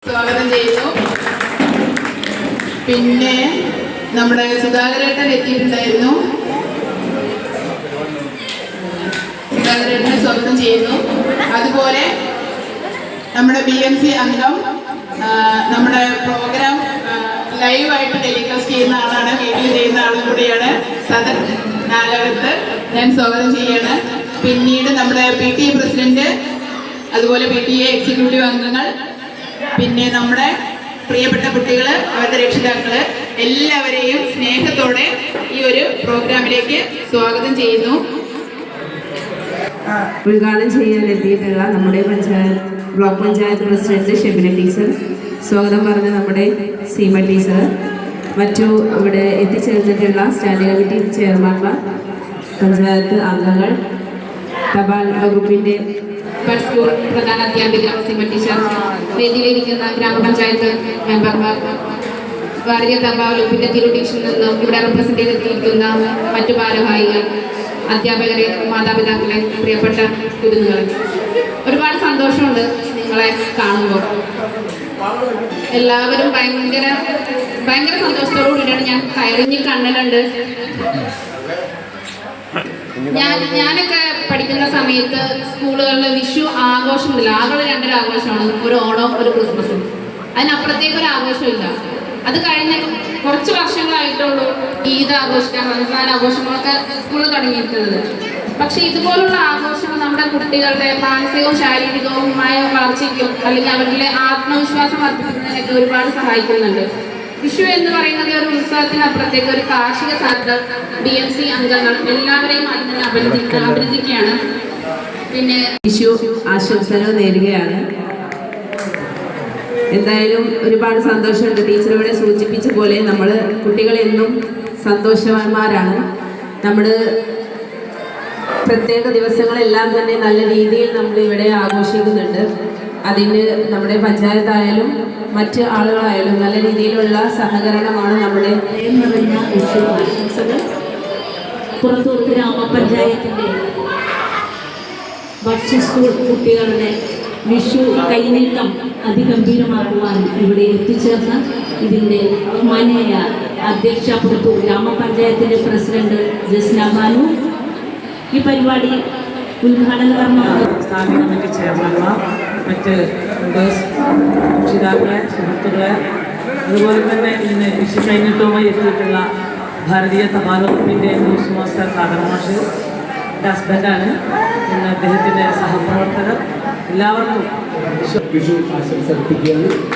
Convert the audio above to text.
സ്വാഗതം ചെയ്യുന്നു. പിന്നെ നമ്മുടെ സുധാകരേട്ടൻ എത്തിയിട്ടുണ്ടായിരുന്നു. സുധാകരേട്ടനെ സ്വാഗതം ചെയ്യുന്നു. അതുപോലെ നമ്മുടെ BMC അംഗം നമ്മുടെ പ്രോഗ്രാം ലൈവായിട്ട് ടെലികാസ്റ്റ് ചെയ്യുന്ന ആളാണ്, വീഡിയോ ചെയ്യുന്ന ആളും കൂടിയാണ്. സദൻ നാലകത്ത് ഞാൻ സ്വാഗതം ചെയ്യാണ്. പിന്നീട് നമ്മുടെ PTA പ്രസിഡന്റ്, അതുപോലെ PTA എക്സിക്യൂട്ടീവ് അംഗങ്ങൾ, പിന്നെ നമ്മുടെ പ്രിയപ്പെട്ട കുട്ടികൾ, അവരുടെ രക്ഷിതാക്കള്, എല്ലാവരെയും സ്നേഹത്തോടെ ഈ ഒരു പ്രോഗ്രാമിലേക്ക് സ്വാഗതം ചെയ്യുന്നു. ഉദ്ഘാടനം ചെയ്യാൻ എത്തിയിട്ടുള്ള നമ്മുടെ block panchayat president Shebina teacher, സ്വാഗതം പറഞ്ഞ നമ്മുടെ സീമ ടീച്ചർ, മറ്റു ഇവിടെ എത്തിച്ചേർന്നിട്ടുള്ള സ്റ്റാൻഡിംഗ് കമ്മിറ്റി ചെയർമാൻമാർ, പഞ്ചായത്ത് അംഗങ്ങൾ, തപാൽ വകുപ്പിൻ്റെ സ്കൂൾ പ്രധാന അധ്യാപിക സീമ ടീച്ചർ, വേദിയിലിരിക്കുന്ന ഗ്രാമപഞ്ചായത്ത് മെമ്പർമാർ, ഭാരതീയ തപാൽ വകുപ്പിൻ്റെ തിരു ഡിവിഷനിൽ നിന്നും ഇവിടെ റെപ്രസെൻ്റ് ചെയ്തിരിക്കുന്ന മറ്റു ഭാരവാഹികൾ, അധ്യാപകരെ, മാതാപിതാക്കളെ, പ്രിയപ്പെട്ട കുരുന്നുകളെ, ഒരുപാട് സന്തോഷമുണ്ട് നിങ്ങളെ കാണുമ്പോൾ. എല്ലാവരും ഭയങ്കര സന്തോഷത്തോടു കൂടിയിട്ടാണ് ഞാൻ കയറിഞ്ഞ് കണ്ണിലുണ്ട്. ഞാനൊക്കെ പഠിക്കുന്ന സമയത്ത് സ്കൂളുകളിൽ വിഷു ആഘോഷമില്ല, ആകെ രണ്ടൊരു ആഘോഷമാണ്, ഒരു ഓണവും ഒരു ക്രിസ്മസും. അതിനപ്പുറത്തേക്കൊരു ആഘോഷമില്ല. അത് കഴിഞ്ഞ കുറച്ച് വർഷങ്ങളായിട്ടുള്ളൂ ഈദ് ആഘോഷിക്കാൻ, റംസാൻ ആഘോഷങ്ങളൊക്കെ സ്കൂളിൽ തുടങ്ങിയിരിക്കുന്നത്. പക്ഷെ ഇതുപോലുള്ള ആഘോഷങ്ങൾ നമ്മുടെ കുട്ടികളുടെ മാനസികവും ശാരീരികവുമായ വളർച്ചയ്ക്കും അല്ലെങ്കിൽ അവരുടെ ആത്മവിശ്വാസം വർദ്ധിപ്പിക്കുന്നതിനൊക്കെ ഒരുപാട് സഹായിക്കുന്നുണ്ട്. വിഷു എന്ന് പറയുന്നത് ഒരു ഉത്സവത്തിനപ്പുറത്തേക്ക് ഒരു കാർഷിക സാധ്യത BMC അംഗങ്ങൾ എല്ലാവരെയും അതിനെ അഭിനന്ദിക്കുകയാണ്. പിന്നെ വിഷു ആശംസകൾ നേരുകയാണ്. എന്തായാലും ഒരുപാട് സന്തോഷമുണ്ട്. ടീച്ചർ ഇവിടെ സൂചിപ്പിച്ച പോലെ നമ്മൾ കുട്ടികളെന്നും സന്തോഷവാന്മാരാണ്. നമ്മൾ പ്രത്യേക ദിവസങ്ങളെല്ലാം തന്നെ നല്ല രീതിയിൽ നമ്മൾ ഇവിടെ ആഘോഷിക്കുന്നുണ്ട്. അതിന് നമ്മുടെ പഞ്ചായത്തായാലും മറ്റ് ആളുകളായാലും നല്ല രീതിയിലുള്ള സഹകരണമാണ് നമ്മുടെ നിറഞ്ഞ വിഷു ആശംസകൾ. പുറത്തൂർ ഗ്രാമപഞ്ചായത്തിൻ്റെ ഭക്ഷ്യ സ്കൂൾ കുട്ടികളുടെ വിഷു കൈനീട്ടം അതിഗംഭീരമാക്കുവാൻ ഇവിടെ എത്തിച്ചേർന്ന ഇതിൻ്റെ ബഹുമാന്യായ അധ്യക്ഷ, പുറത്തൂർ ഗ്രാമപഞ്ചായത്തിൻ്റെ പ്രസിഡന്റ് ജസ്ന ബാനു, ഈ പരിപാടി ഉദ്ഘാടന കർമ്മം സ്റ്റാൻഡിംഗ് കമ്മിറ്റി ചെയർമാൻമാർ, മറ്റ് മെമ്പേഴ്സ്, രക്ഷിതാക്കളെ, സുഹൃത്തുക്കളെ, അതുപോലെ തന്നെ ഇന്ന് വിഷു കൈനീട്ടവുമായി എത്തിയിട്ടുള്ള ഭാരതീയ തപാൽ വകുപ്പിൻ്റെ ന്യൂസ് മാസ്റ്റർ സാഗർ മാഷ്, എൻ്റെ ഹസ്ബൻഡാണ്, പിന്നെ അദ്ദേഹത്തിൻ്റെ സഹപ്രവർത്തകർ, എല്ലാവർക്കും വിഷു ആശംസ അർപ്പിക്കുകയാണ്.